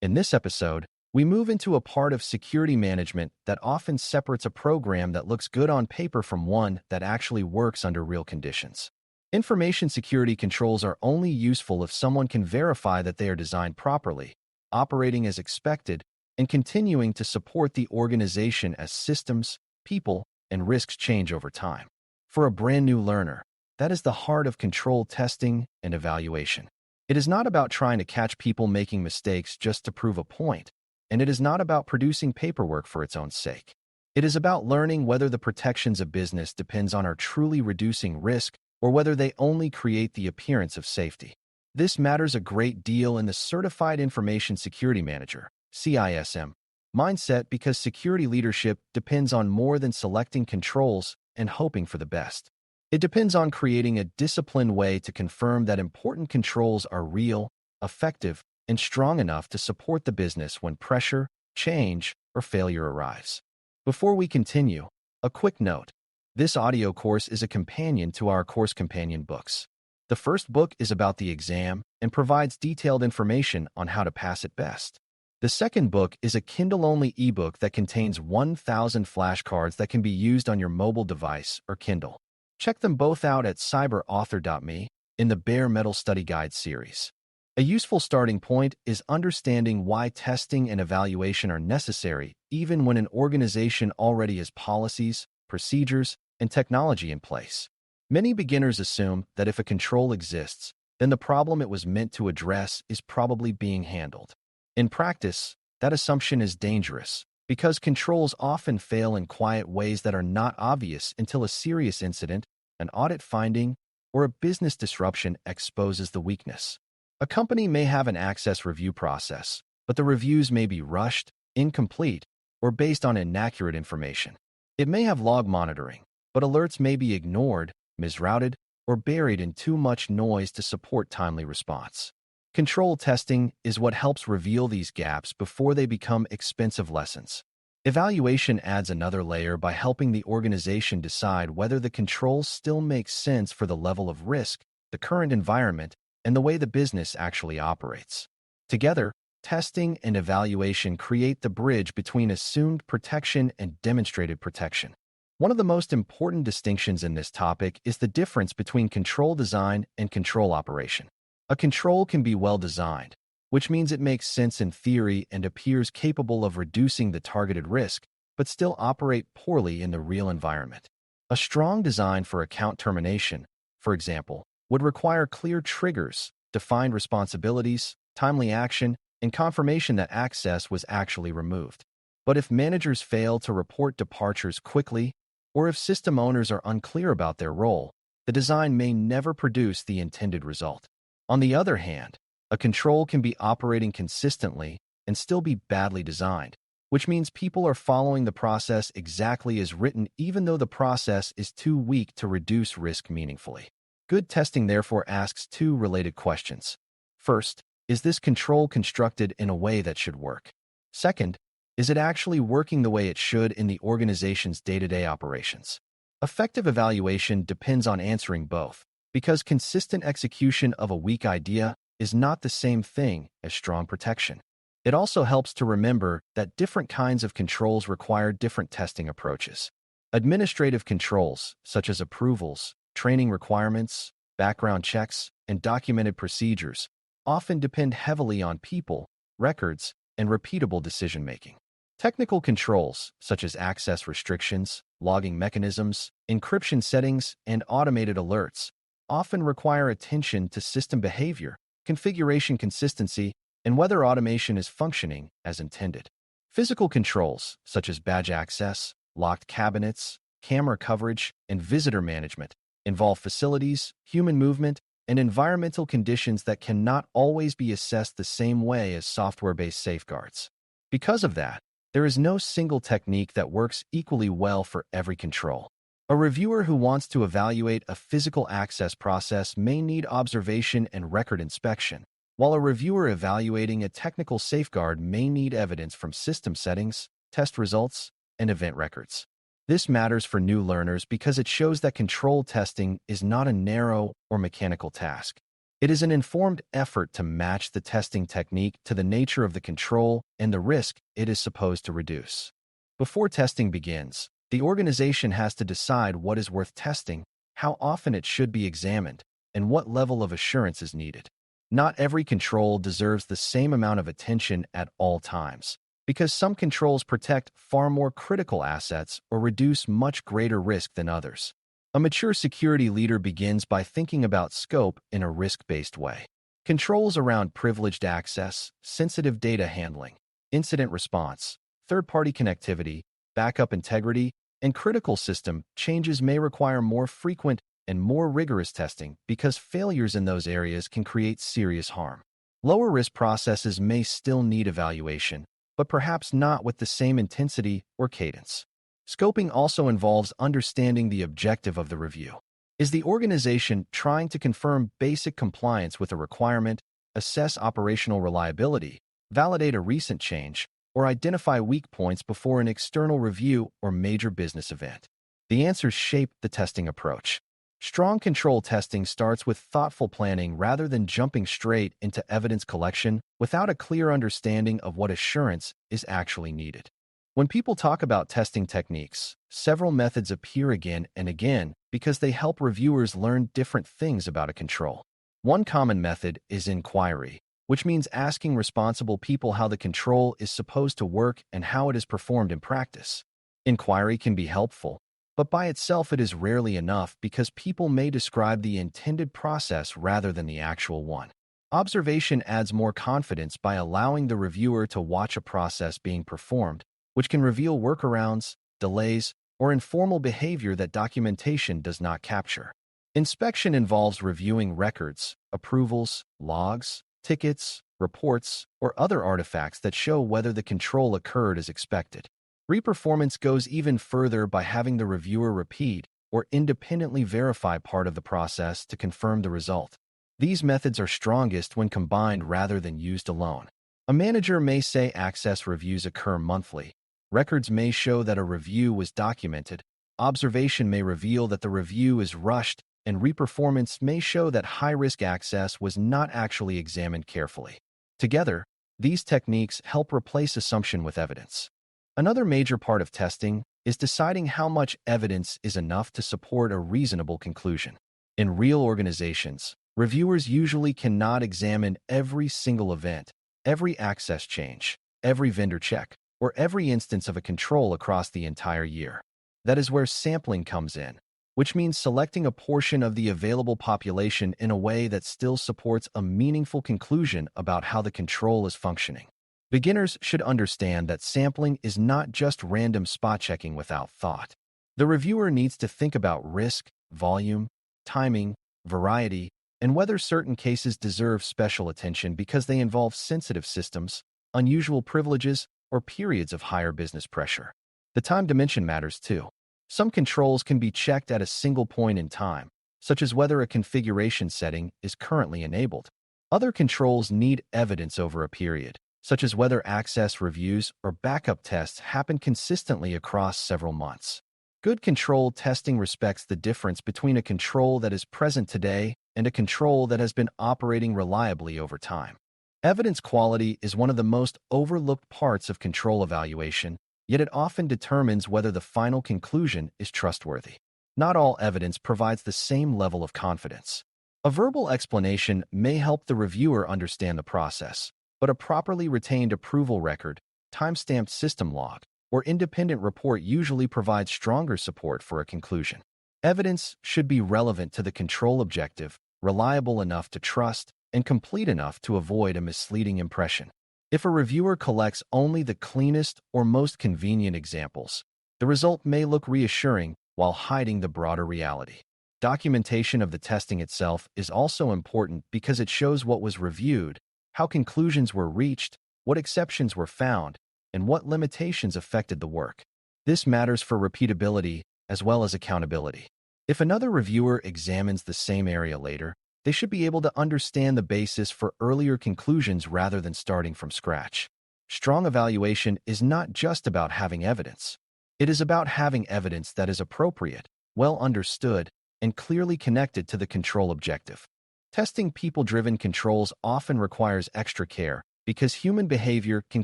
In this episode, we move into a part of security management that often separates a program that looks good on paper from one that actually works under real conditions. Information security controls are only useful if someone can verify that they are designed properly, operating as expected, and continuing to support the organization as systems, people, and risks change over time. For a brand new learner, that is the heart of control testing and evaluation. It is not about trying to catch people making mistakes just to prove a point, and it is not about producing paperwork for its own sake. It is about learning whether the protections of business depends on our truly reducing risk or whether they only create the appearance of safety. This matters a great deal in the Certified Information Security Manager, CISM, mindset because security leadership depends on more than selecting controls and hoping for the best. It depends on creating a disciplined way to confirm that important controls are real, effective, and strong enough to support the business when pressure, change, or failure arrives. Before we continue, a quick note. This audio course is a companion to our course companion books. The first book is about the exam and provides detailed information on how to pass it best. The second book is a Kindle-only ebook that contains 1,000 flashcards that can be used on your mobile device or Kindle. Check them both out at cyberauthor.me in the Bare Metal Study Guide series. A useful starting point is understanding why testing and evaluation are necessary even when an organization already has policies, procedures, and technology in place. Many beginners assume that if a control exists, then the problem it was meant to address is probably being handled. In practice, that assumption is dangerous because controls often fail in quiet ways that are not obvious until a serious incident, an audit finding, or a business disruption exposes the weakness. A company may have an access review process, but the reviews may be rushed, incomplete, or based on inaccurate information. It may have log monitoring, but alerts may be ignored, misrouted, or buried in too much noise to support timely response. Control testing is what helps reveal these gaps before they become expensive lessons. Evaluation adds another layer by helping the organization decide whether the controls still make sense for the level of risk, the current environment, and the way the business actually operates. Together, testing and evaluation create the bridge between assumed protection and demonstrated protection. One of the most important distinctions in this topic is the difference between control design and control operation. A control can be well designed, which means it makes sense in theory and appears capable of reducing the targeted risk, but still operate poorly in the real environment. A strong design for account termination, for example, would require clear triggers, defined responsibilities, timely action, and confirmation that access was actually removed. But if managers fail to report departures quickly, or if system owners are unclear about their role, the design may never produce the intended result. On the other hand, a control can be operating consistently and still be badly designed, which means people are following the process exactly as written even though the process is too weak to reduce risk meaningfully. Good testing therefore asks two related questions. First, is this control constructed in a way that should work? Second, is it actually working the way it should in the organization's day-to-day operations? Effective evaluation depends on answering both, because consistent execution of a weak idea is not the same thing as strong protection. It also helps to remember that different kinds of controls require different testing approaches. Administrative controls, such as approvals, training requirements, background checks, and documented procedures, often depend heavily on people, records, and repeatable decision-making. Technical controls, such as access restrictions, logging mechanisms, encryption settings, and automated alerts, often require attention to system behavior, configuration consistency, and whether automation is functioning as intended. Physical controls, such as badge access, locked cabinets, camera coverage, and visitor management, involve facilities, human movement, and environmental conditions that cannot always be assessed the same way as software-based safeguards. Because of that, there is no single technique that works equally well for every control. A reviewer who wants to evaluate a physical access process may need observation and record inspection, while a reviewer evaluating a technical safeguard may need evidence from system settings, test results, and event records. This matters for new learners because it shows that control testing is not a narrow or mechanical task. It is an informed effort to match the testing technique to the nature of the control and the risk it is supposed to reduce. Before testing begins, the organization has to decide what is worth testing, how often it should be examined, and what level of assurance is needed. Not every control deserves the same amount of attention at all times, because some controls protect far more critical assets or reduce much greater risk than others. A mature security leader begins by thinking about scope in a risk-based way. Controls around privileged access, sensitive data handling, incident response, third-party connectivity, backup integrity, and critical system changes may require more frequent and more rigorous testing because failures in those areas can create serious harm. Lower-risk processes may still need evaluation, but perhaps not with the same intensity or cadence. Scoping also involves understanding the objective of the review. Is the organization trying to confirm basic compliance with a requirement, assess operational reliability, validate a recent change, or identify weak points before an external review or major business event? The answers shape the testing approach. Strong control testing starts with thoughtful planning rather than jumping straight into evidence collection without a clear understanding of what assurance is actually needed. When people talk about testing techniques, several methods appear again and again because they help reviewers learn different things about a control. One common method is inquiry, which means asking responsible people how the control is supposed to work and how it is performed in practice. Inquiry can be helpful, but by itself it is rarely enough because people may describe the intended process rather than the actual one. Observation adds more confidence by allowing the reviewer to watch a process being performed, which can reveal workarounds, delays, or informal behavior that documentation does not capture. Inspection involves reviewing records, approvals, logs, tickets, reports, or other artifacts that show whether the control occurred as expected. Reperformance goes even further by having the reviewer repeat or independently verify part of the process to confirm the result. These methods are strongest when combined rather than used alone. A manager may say access reviews occur monthly. Records may show that a review was documented. Observation may reveal that the review is rushed, and reperformance may show that high-risk access was not actually examined carefully. Together, these techniques help replace assumption with evidence. Another major part of testing is deciding how much evidence is enough to support a reasonable conclusion. In real organizations, reviewers usually cannot examine every single event, every access change, every vendor check, or every instance of a control across the entire year. That is where sampling comes in, which means selecting a portion of the available population in a way that still supports a meaningful conclusion about how the control is functioning. Beginners should understand that sampling is not just random spot checking without thought. The reviewer needs to think about risk, volume, timing, variety, and whether certain cases deserve special attention because they involve sensitive systems, unusual privileges, or periods of higher business pressure. The time dimension matters too. Some controls can be checked at a single point in time, such as whether a configuration setting is currently enabled. Other controls need evidence over a period, such as whether access reviews or backup tests happen consistently across several months. Good control testing respects the difference between a control that is present today and a control that has been operating reliably over time. Evidence quality is one of the most overlooked parts of control evaluation, yet it often determines whether the final conclusion is trustworthy. Not all evidence provides the same level of confidence. A verbal explanation may help the reviewer understand the process, but a properly retained approval record, time-stamped system log, or independent report usually provides stronger support for a conclusion. Evidence should be relevant to the control objective, reliable enough to trust, and complete enough to avoid a misleading impression. If a reviewer collects only the cleanest or most convenient examples, the result may look reassuring while hiding the broader reality. Documentation of the testing itself is also important because it shows what was reviewed, how conclusions were reached, what exceptions were found, and what limitations affected the work. This matters for repeatability as well as accountability. If another reviewer examines the same area later, they should be able to understand the basis for earlier conclusions rather than starting from scratch. Strong evaluation is not just about having evidence. It is about having evidence that is appropriate, well understood, and clearly connected to the control objective. Testing people-driven controls often requires extra care because human behavior can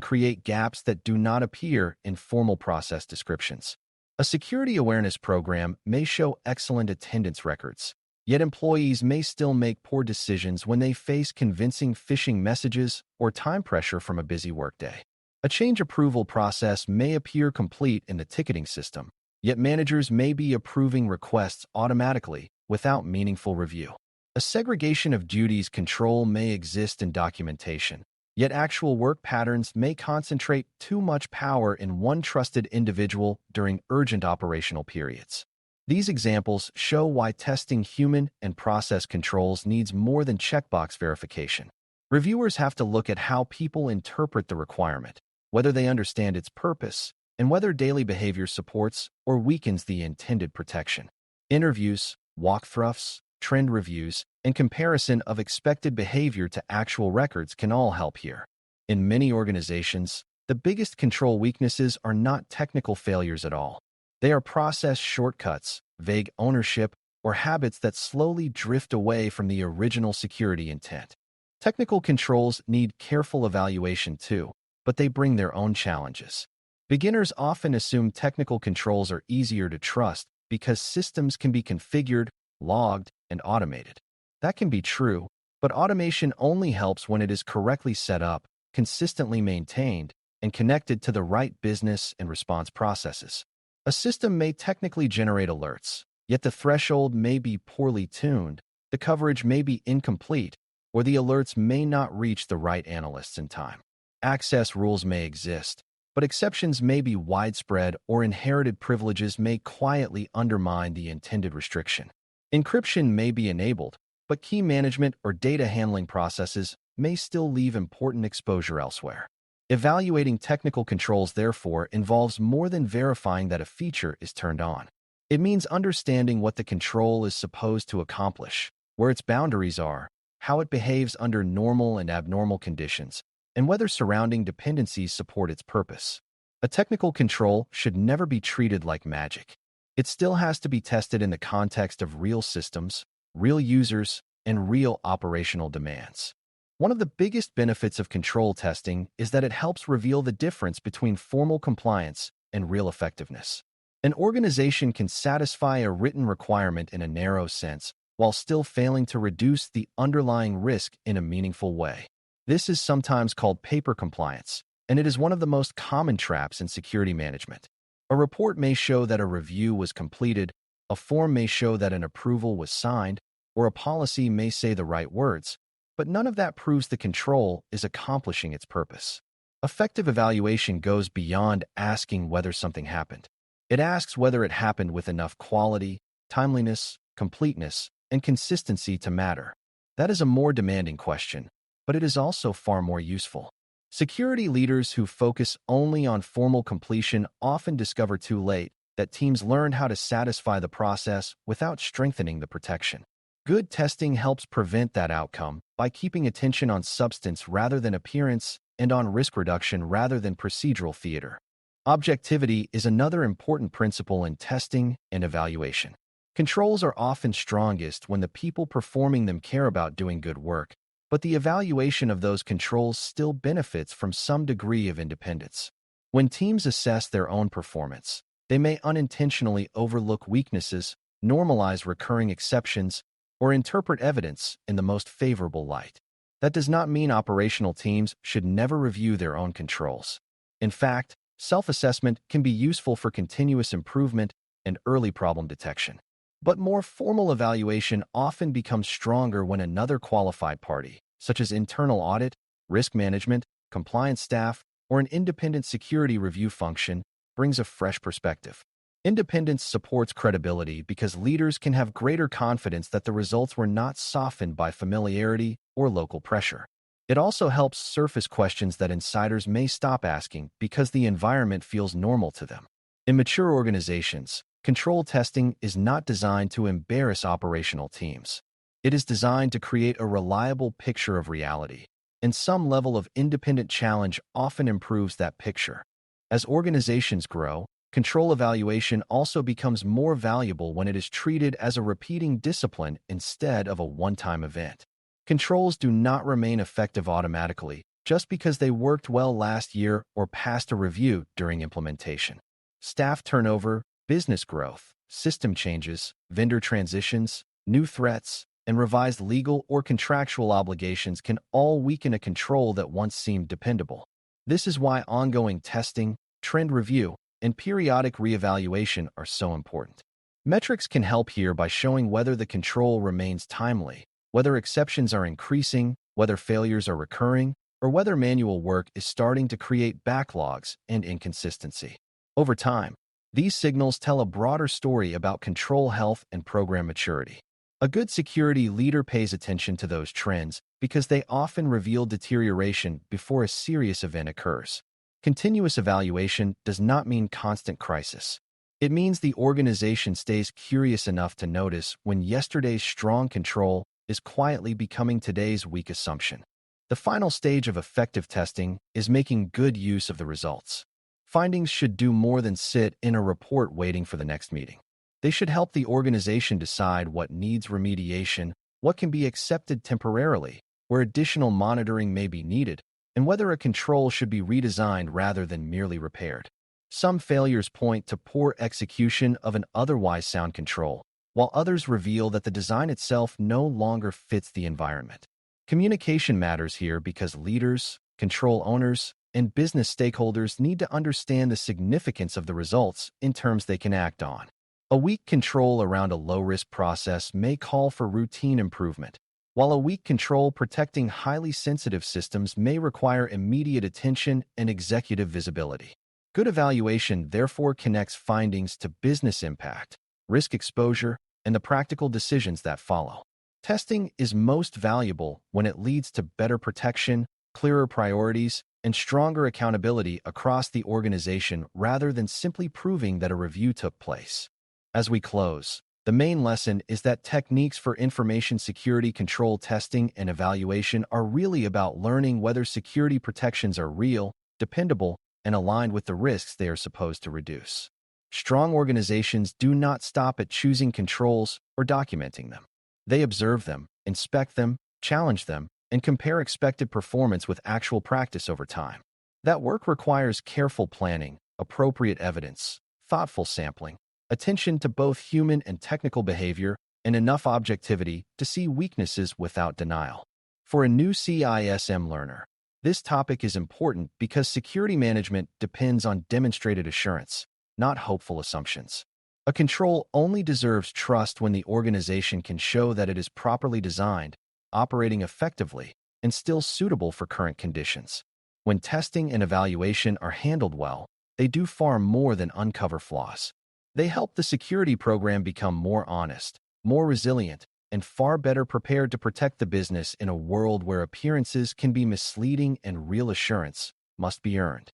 create gaps that do not appear in formal process descriptions. A security awareness program may show excellent attendance records, yet employees may still make poor decisions when they face convincing phishing messages or time pressure from a busy workday. A change approval process may appear complete in the ticketing system, yet managers may be approving requests automatically without meaningful review. A segregation of duties control may exist in documentation, yet actual work patterns may concentrate too much power in one trusted individual during urgent operational periods. These examples show why testing human and process controls needs more than checkbox verification. Reviewers have to look at how people interpret the requirement, whether they understand its purpose, and whether daily behavior supports or weakens the intended protection. Interviews, walkthroughs, trend reviews, and comparison of expected behavior to actual records can all help here. In many organizations, the biggest control weaknesses are not technical failures at all. They are process shortcuts, vague ownership, or habits that slowly drift away from the original security intent. Technical controls need careful evaluation too, but they bring their own challenges. Beginners often assume technical controls are easier to trust because systems can be configured, logged, and automated. That can be true, but automation only helps when it is correctly set up, consistently maintained, and connected to the right business and response processes. A system may technically generate alerts, yet the threshold may be poorly tuned, the coverage may be incomplete, or the alerts may not reach the right analysts in time. Access rules may exist, but exceptions may be widespread or inherited privileges may quietly undermine the intended restriction. Encryption may be enabled, but key management or data handling processes may still leave important exposure elsewhere. Evaluating technical controls, therefore, involves more than verifying that a feature is turned on. It means understanding what the control is supposed to accomplish, where its boundaries are, how it behaves under normal and abnormal conditions, and whether surrounding dependencies support its purpose. A technical control should never be treated like magic. It still has to be tested in the context of real systems, real users, and real operational demands. One of the biggest benefits of control testing is that it helps reveal the difference between formal compliance and real effectiveness. An organization can satisfy a written requirement in a narrow sense while still failing to reduce the underlying risk in a meaningful way. This is sometimes called paper compliance, and it is one of the most common traps in security management. A report may show that a review was completed, a form may show that an approval was signed, or a policy may say the right words, but none of that proves the control is accomplishing its purpose. Effective evaluation goes beyond asking whether something happened. It asks whether it happened with enough quality, timeliness, completeness, and consistency to matter. That is a more demanding question, but it is also far more useful. Security leaders who focus only on formal completion often discover too late that teams learned how to satisfy the process without strengthening the protection. Good testing helps prevent that outcome by keeping attention on substance rather than appearance and on risk reduction rather than procedural theater. Objectivity is another important principle in testing and evaluation. Controls are often strongest when the people performing them care about doing good work, but the evaluation of those controls still benefits from some degree of independence. When teams assess their own performance, they may unintentionally overlook weaknesses, normalize recurring exceptions, or interpret evidence in the most favorable light. That does not mean operational teams should never review their own controls. In fact, self-assessment can be useful for continuous improvement and early problem detection. But more formal evaluation often becomes stronger when another qualified party, such as internal audit, risk management, compliance staff, or an independent security review function, brings a fresh perspective. Independence supports credibility because leaders can have greater confidence that the results were not softened by familiarity or local pressure. It also helps surface questions that insiders may stop asking because the environment feels normal to them. In mature organizations, control testing is not designed to embarrass operational teams. It is designed to create a reliable picture of reality, and some level of independent challenge often improves that picture. As organizations grow, control evaluation also becomes more valuable when it is treated as a repeating discipline instead of a one-time event. Controls do not remain effective automatically just because they worked well last year or passed a review during implementation. Staff turnover, business growth, system changes, vendor transitions, new threats, and revised legal or contractual obligations can all weaken a control that once seemed dependable. This is why ongoing testing, trend review, and periodic reevaluation are so important. Metrics can help here by showing whether the control remains timely, whether exceptions are increasing, whether failures are recurring, or whether manual work is starting to create backlogs and inconsistency. Over time, these signals tell a broader story about control health and program maturity. A good security leader pays attention to those trends because they often reveal deterioration before a serious event occurs. Continuous evaluation does not mean constant crisis. It means the organization stays curious enough to notice when yesterday's strong control is quietly becoming today's weak assumption. The final stage of effective testing is making good use of the results. Findings should do more than sit in a report waiting for the next meeting. They should help the organization decide what needs remediation, what can be accepted temporarily, where additional monitoring may be needed, and whether a control should be redesigned rather than merely repaired. Some failures point to poor execution of an otherwise sound control, while others reveal that the design itself no longer fits the environment. Communication matters here because leaders, control owners, and business stakeholders need to understand the significance of the results in terms they can act on. A weak control around a low-risk process may call for routine improvement, while a weak control protecting highly sensitive systems may require immediate attention and executive visibility. Good evaluation therefore connects findings to business impact, risk exposure, and the practical decisions that follow. Testing is most valuable when it leads to better protection, clearer priorities, and stronger accountability across the organization rather than simply proving that a review took place. As we close, the main lesson is that techniques for information security control testing and evaluation are really about learning whether security protections are real, dependable, and aligned with the risks they are supposed to reduce. Strong organizations do not stop at choosing controls or documenting them. They observe them, inspect them, challenge them, and compare expected performance with actual practice over time. That work requires careful planning, appropriate evidence, thoughtful sampling, attention to both human and technical behavior, and enough objectivity to see weaknesses without denial. For a new CISM learner, this topic is important because security management depends on demonstrated assurance, not hopeful assumptions. A control only deserves trust when the organization can show that it is properly designed, operating effectively, and still suitable for current conditions. When testing and evaluation are handled well, they do far more than uncover flaws. They help the security program become more honest, more resilient, and far better prepared to protect the business in a world where appearances can be misleading and real assurance must be earned.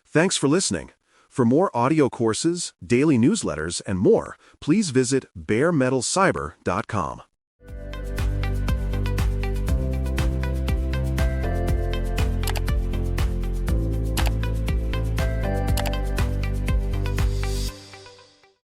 Thanks for listening. For more audio courses, daily newsletters, and more, please visit baremetalcyber.com.